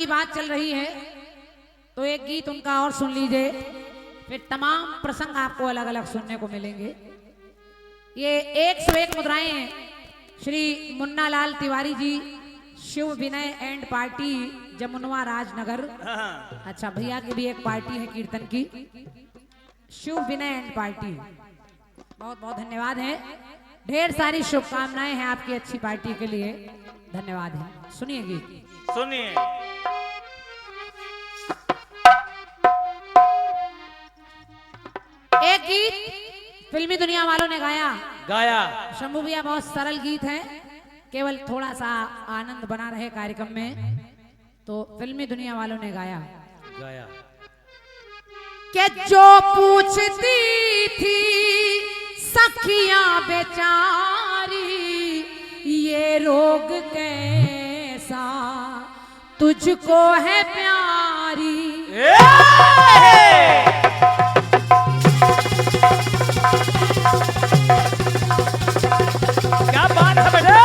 बात चल रही है तो एक गीत उनका और सुन लीजिए, फिर तमाम प्रसंग आपको अलग अलग सुनने को मिलेंगे। ये 101 मुद्राएं हैं श्री मुन्ना लाल तिवारी जी, शिव विनय एंड पार्टी, जमुनवा राजनगर। अच्छा, भैया की भी एक पार्टी है कीर्तन की, शिव विनय एंड पार्टी। बहुत बहुत धन्यवाद है, ढेर सारी शुभकामनाएं हैं आपकी अच्छी पार्टी के लिए। धन्यवाद है। सुनिए गीत, सुनिए। एक गीत फिल्मी दुनिया वालों ने गाया। शंभू भैया, बहुत सरल गीत है, केवल थोड़ा सा आनंद बना रहे कार्यक्रम में, तो फिल्मी दुनिया वालों ने गाया कि जो पूछती थी सखियां बेचारी, ये रोग कैसा तुझको है प्यारी। क्या बात है बेटे,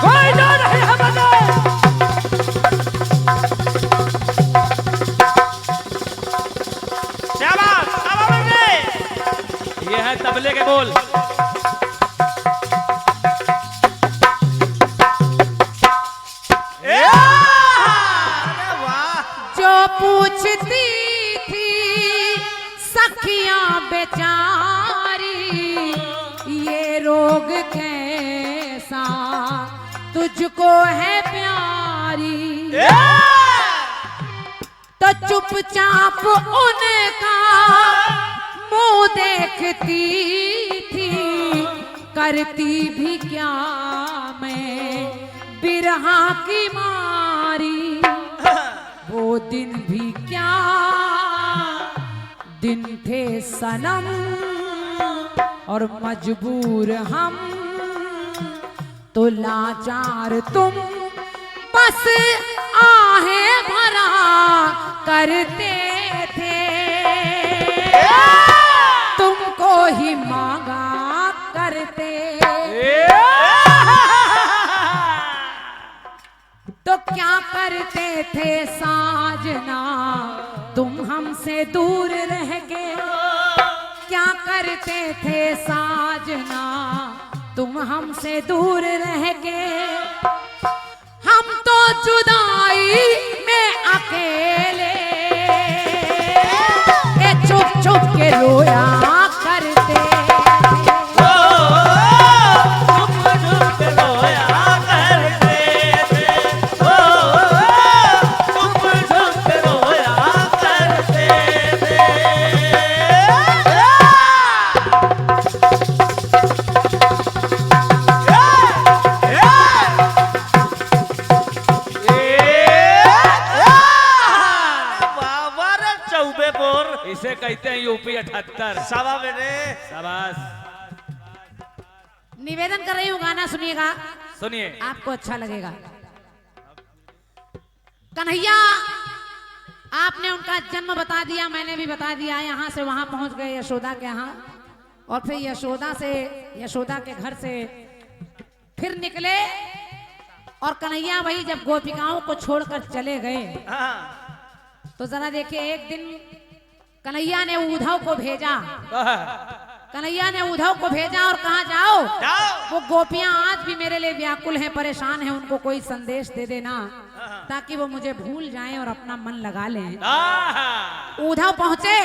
कोई डर नहीं है बेटे। क्या बात बेटे, ये है तबले के बोल। जो पूछती थी सखियां बेचारी, ये रोग कैसा तुझको है प्यारी, तो चुपचाप उनका मुंह देखती थी, करती भी क्या मैं बिरहा की मारी। वो दिन भी क्या दिन थे सनम, और मजबूर हम तो लाचार तुम, बस आहें भरा करते थे, तुमको ही मांगा करते। तो क्या करते थे साजना तुम हमसे दूर रह के, क्या करते थे साजना तुम हमसे दूर रह के, हम तो जुदाई में अकेले चुप चुप के रोया करते। इसे कहते हैं यूपी 78। शाबाश बेटे, शाबाश। निवेदन कर रही हूँ, गाना सुनिएगा, सुनिए, आपको अच्छा लगेगा। कन्हैया, आपने उनका जन्म बता दिया, मैंने भी बता दिया। यहाँ से वहां पहुंच गए यशोदा के यहाँ, और फिर यशोदा के घर से फिर निकले, और कन्हैया भाई जब गोपिकाओं को छोड़कर चले गए, तो जरा देखिए, एक दिन कन्हैया ने उद्धव को भेजा, और कहा जाओ, वो गोपियां आज भी मेरे लिए व्याकुल हैं, परेशान हैं, उनको कोई संदेश दे देना ताकि वो मुझे भूल जाएं और अपना मन लगा लें। उद्धव पहुंचे,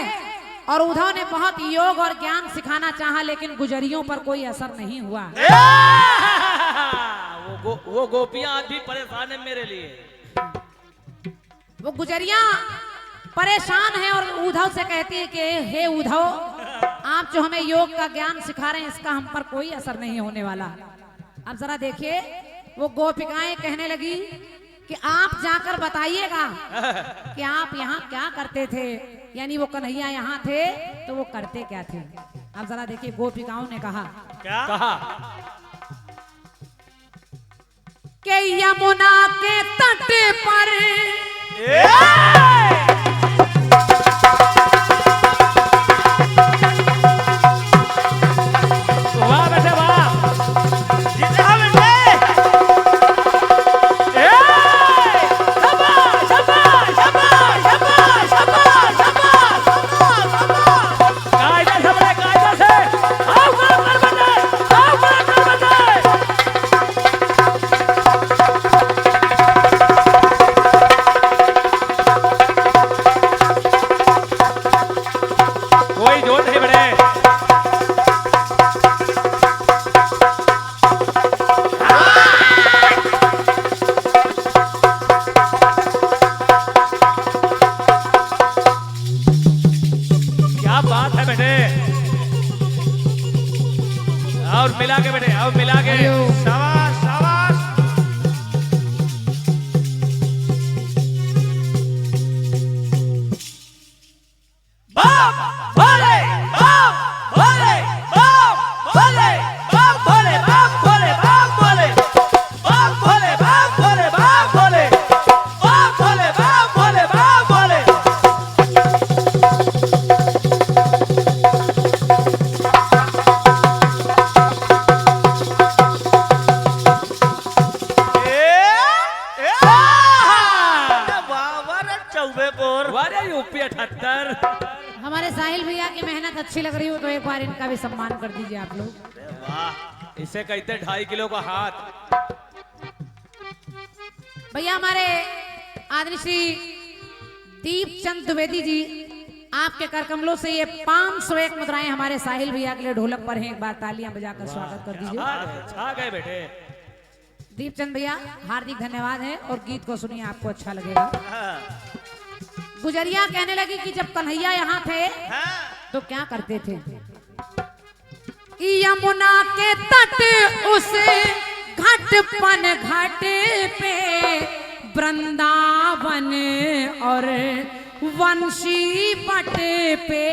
और उद्धव ने बहुत योग और ज्ञान सिखाना चाहा, लेकिन गुजरियों पर कोई असर नहीं हुआ। वो गोपियां आज भी परेशान है मेरे लिए। वो गुजरियां परेशान है, और उद्धव से कहती है कि हे उद्धव, आप जो हमें योग का ज्ञान सिखा रहे हैं, इसका हम पर कोई असर नहीं होने वाला। अब जरा देखिए, वो गोपिकाएं कहने लगी कि आप जाकर बताइएगा कि आप यहाँ क्या करते थे, यानी वो कन्हैया यहाँ थे तो वो करते क्या थे। अब जरा देखिए, गोपिकाओं ने कहा, क्या कहा कि यमुना के तट पर अरे यूपी 78। हमारे साहिल भैया की मेहनत अच्छी लग रही हो तो एक बार इनका भी सम्मान कर दीजिए आप लोग। वाह, इसे कहते 2.5 किलो का हाथ। भैया हमारे आदरणीय श्री दीपचंद द्विवेदी जी, आपके कर कमलों से ये 501 मुद्राएं हमारे साहिल भैया के लिए ढोलक पर हैं। एक बार तालियां बजाकर स्वागत कर दीजिए। छा गए बेटे। दीपचंद भैया हार्दिक धन्यवाद है और गीत को सुनिए, आपको अच्छा लगेगा। गुजरिया कहने लगी कि जब कन्हैया यहाँ थे तो क्या करते थे। यमुना के तट उस घाटपन घाट पे वृंदावन और वंशी पट पे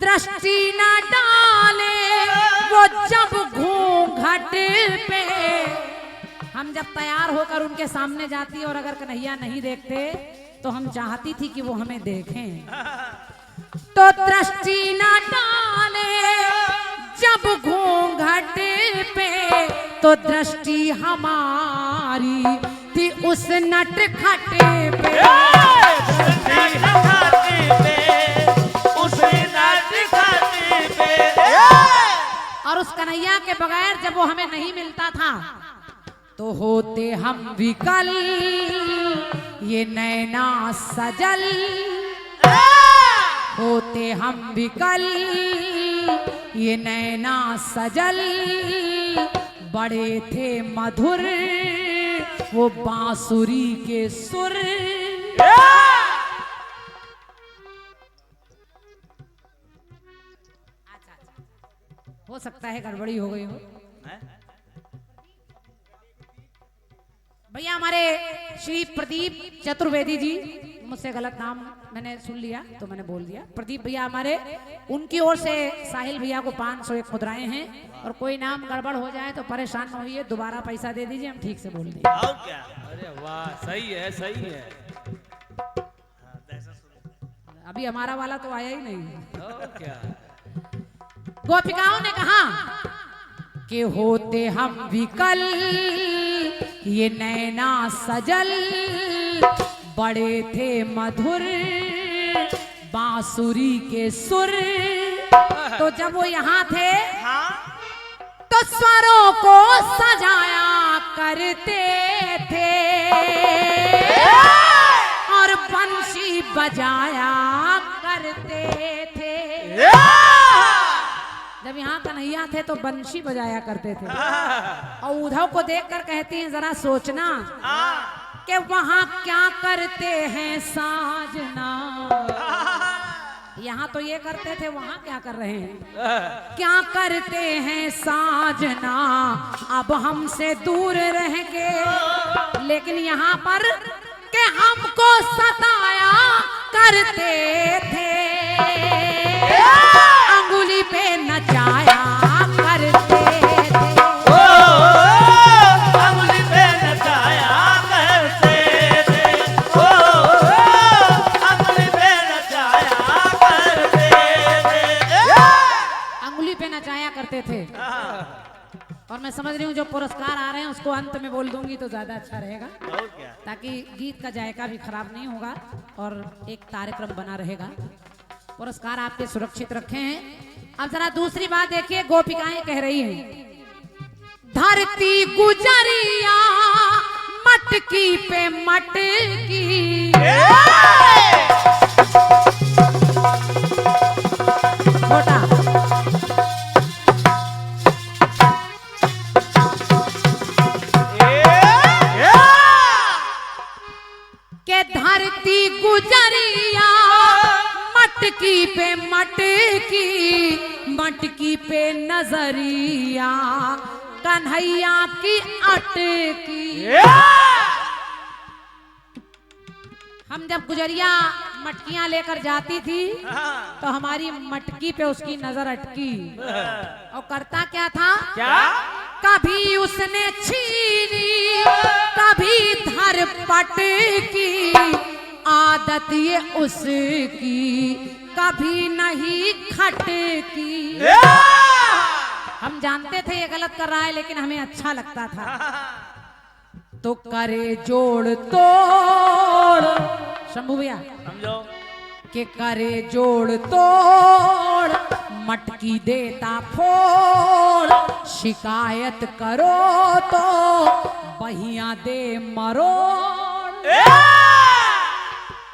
दृष्टि न डाले वो जब घूंघट पे। हम जब तैयार होकर उनके सामने जाती और अगर कन्हैया नहीं देखते तो हम चाहती थी कि वो हमें देखें। तो दृष्टि न डाले जब घूंघट पे तो दृष्टि हमारी थी उस नट खट पे। और उस कन्हैया के बगैर जब वो हमें नहीं मिलता था तो होते हम विकल ये नैना सजल। होते हम विकल ये नैना सजल। बड़े थे मधुर वो बांसुरी के सुर। हो सकता है गड़बड़ी हो गई हो। भैया हमारे श्री प्रदीप चतुर्वेदी जी, मुझसे गलत नाम मैंने सुन लिया तो मैंने बोल दिया। प्रदीप भैया हमारे, उनकी ओर से साहिल भैया को 501 मुद्राएं हैं और कोई नाम गड़बड़ हो जाए तो परेशान न होइए, दोबारा पैसा दे दीजिए, हम ठीक से बोल देंगे। क्या? अरे वाह, सही है सही है। अभी हमारा वाला तो आया ही नहीं। क्या? गोपिकाओं ने कहा कि होते हम विकल ये नैना सजल। बड़े थे मधुर बांसुरी के सुर। तो जब वो यहाँ थे तो स्वरों को सजाया करते थे और बंशी बजाया करते थे। जब यहाँ कन्हैया थे तो बंशी बजाया करते थे। और उद्धव को देखकर कहती हैं जरा सोचना कि वहाँ क्या करते हैं साजना। यहाँ तो ये करते थे, वहाँ क्या कर रहे हैं। क्या करते हैं साजना अब हमसे दूर रह के, लेकिन यहाँ पर के हमको सताया करते थे। अंगुली पे नचाया करते थे। अंगुली पे नचाया करते थे। अंगुली पे नचाया करते थे। अंगुली पे नचाया करते थे। और मैं समझ रही हूँ जो पुरस्कार आ रहे हैं उसको अंत में बोल दूंगी तो ज्यादा अच्छा रहेगा, ताकि गीत का जायका भी खराब नहीं होगा और एक कार्यक्रम बना रहेगा। पुरस्कार आपके सुरक्षित रखे हैं। अब जरा दूसरी बात देखिए, गोपिकाएं कह रही हैं धरती गुजरिया मटकी पे मटकी। छोटा के धरती गुजरिया मटकी पे मटकी। मटकी पे नजरिया कन्हैया की अटकी। हम जब गुजरिया मटकियां लेकर जाती थी तो हमारी मटकी पे उसकी नजर अटकी। और करता क्या था, क्या? कभी उसने छीनी कभी धर पट की। आदत ये उसकी कभी नहीं खट की। हम जानते थे ये गलत कर रहा है लेकिन हमें अच्छा लगता था। तो करे जोड़ तोड़ शंभू भैया समझो। के करे जोड़ तोड़ मटकी देता फोड़ शिकायत करो तो बहिया दे मरोड़।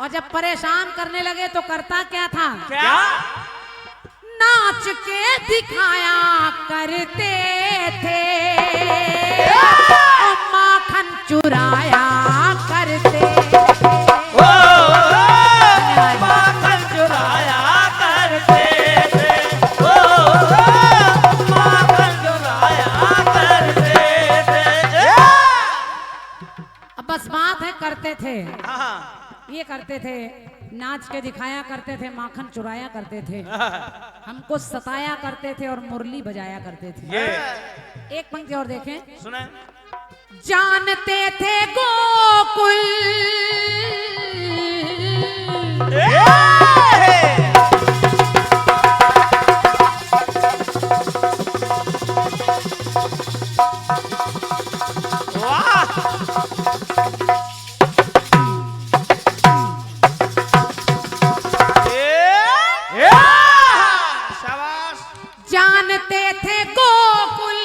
और जब परेशान करने लगे तो करता क्या था? क्या? नाच के दिखाया करते थे और माखन चुराया करते थे। माखन चुराया करते थे। माखन चुराया करते थे। अब बस बात है करते थे, हाँ। ये करते थे, नाच के दिखाया करते थे, माखन चुराया करते थे, हमको सताया करते थे और मुरली बजाया करते थे। ये एक पंक्ति और देखें। सुने। जानते थे गोकुल जानते थे गोकुल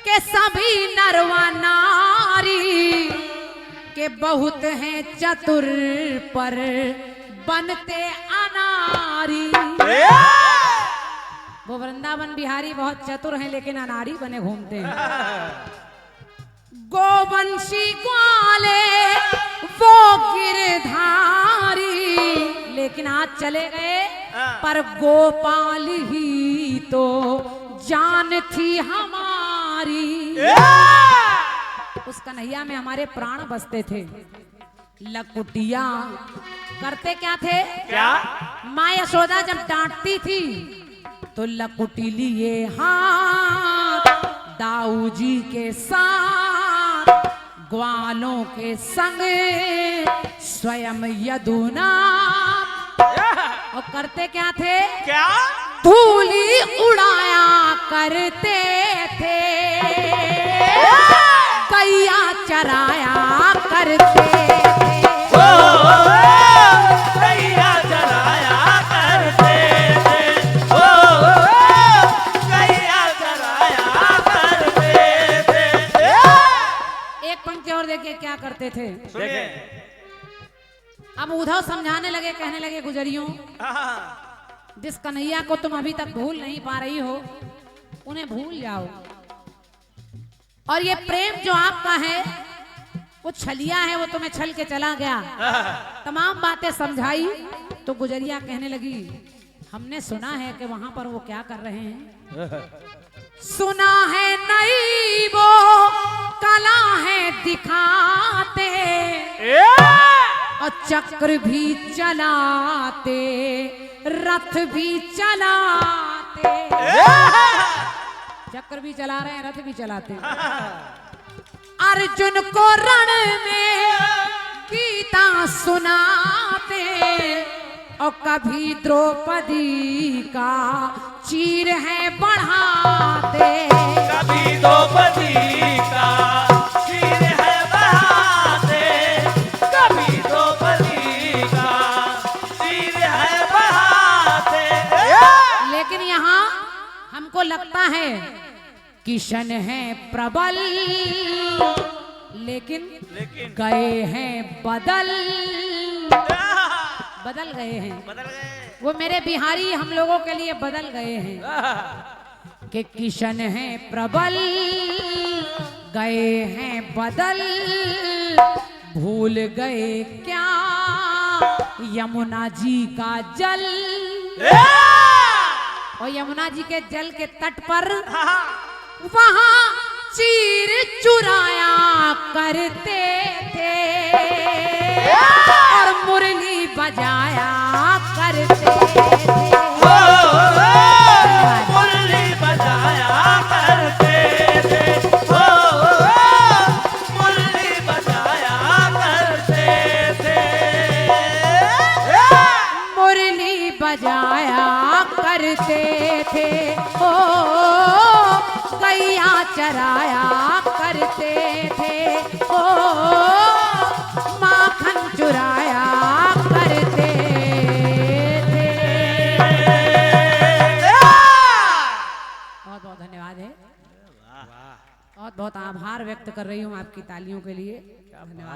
के सभी नरवा नारी के बहुत हैं चतुर पर बनते अनारी। वो वृंदावन बिहारी बहुत चतुर हैं लेकिन अनारी बने घूमते हैं। गोवंशी ग्वाले वो गिरधारी लेकिन आज चले गए पर गोपाल ही तो जान थी हमारी। उस कन्हैया में हमारे प्राण बसते थे। लकुटिया करते क्या थे? क्या? माँ यशोदा जब डांटती थी तो लकुटी लिए हाथ दाऊ जी के साथ ग्वालों के संग स्वयं यदुना। और करते क्या थे? क्या? धूली उड़ाया करते थे, गैया चराया करते थे। गैया चराया करते थे। गैया चराया करते थे। एक पंक्ति और देखिए क्या करते थे। सुनिए। अब उद्धव समझाने लगे, कहने लगे गुजरियों, जिस कन्हैया को तुम अभी तक भूल नहीं पा रही हो उन्हें भूल जाओ। और ये प्रेम जो आपका है वो छलिया है, वो तुम्हें छल के चला गया। तमाम बातें समझाई तो गुजरिया कहने लगी, हमने सुना है कि वहां पर वो क्या कर रहे हैं। सुना है नहीं वो कला है दिखाते और चक्र भी चलाते रथ भी चलाते। चक्र भी चला रहे हैं, रथ भी चलाते। अर्जुन को रण में गीता सुनाते और कभी द्रौपदी का चीर है बढ़ाते। कभी द्रौपदी का चीर है बढ़ाते। कभी द्रौपदी का चीर है बढ़ाते। लेकिन यहाँ हमको लगता है किशन है प्रबल लेकिन गए हैं बदल गए हैं। बदल गए। वो मेरे बिहारी हम लोगों के लिए बदल गए हैं कि किशन है प्रबल गए हैं बदल। भूल गए क्या यमुना जी का जल। और यमुना जी के जल के तट पर वहां चीर चुराया करते थे और मुरली बजाया करते थे। मुरली बजाया करते थे। मुरली बजाया करते थे। मुरली बजाया करते थे। ओ गैया चराया करते थे। ओ माखन चुराया बहुत बहुत आभार व्यक्त कर रही हूँ आपकी तालियों के लिए। धन्यवाद।